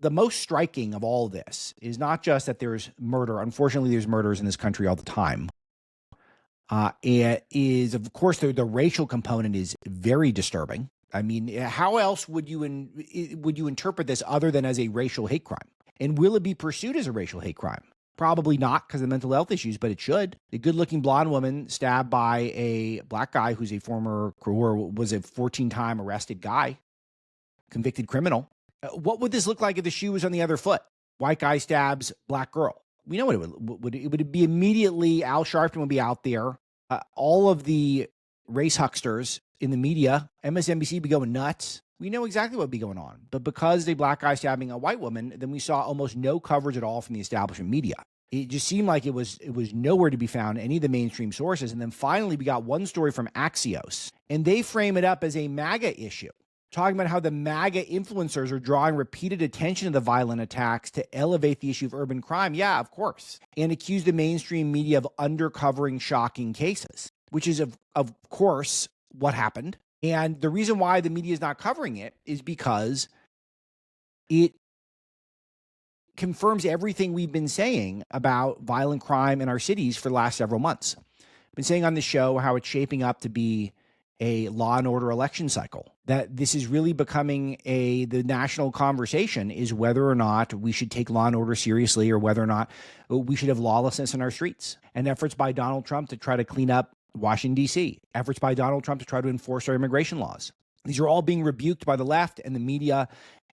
the most striking of all this is not just that there's murder. Unfortunately, there's murders in this country all the time. It is, of course, the racial component is very disturbing. I mean, how else would you interpret this other than as a racial hate crime? And will it be pursued as a racial hate crime? Probably not because of mental health issues, but it should. A good-looking blonde woman stabbed by a black guy who's a former, or was a 14-time arrested guy, convicted criminal. What would this look like if the shoe was on the other foot? White guy stabs black girl. We know what it would be immediately. Al Sharpton would be out there. All of the race hucksters in the media, MSNBC, be going nuts. We know exactly what would be going on. But because a black guy stabbing a white woman, then we saw almost no coverage at all from the establishment media. It just seemed like it was nowhere to be found in any of the mainstream sources. And then finally, we got one story from Axios, and they frame it up as a MAGA issue, talking about how the MAGA influencers are drawing repeated attention to the violent attacks to elevate the issue of urban crime. Yeah, of course. And accuse the mainstream media of undercovering shocking cases, which is, of course, what happened. And the reason why the media is not covering it is because it confirms everything we've been saying about violent crime in our cities for the last several months. I've been saying on the show how it's shaping up to be a law and order election cycle, that this is really becoming the national conversation is whether or not we should take law and order seriously or whether or not we should have lawlessness in our streets. And efforts by Donald Trump to try to clean up Washington, D.C., efforts by Donald Trump to try to enforce our immigration laws. These are all being rebuked by the left and the media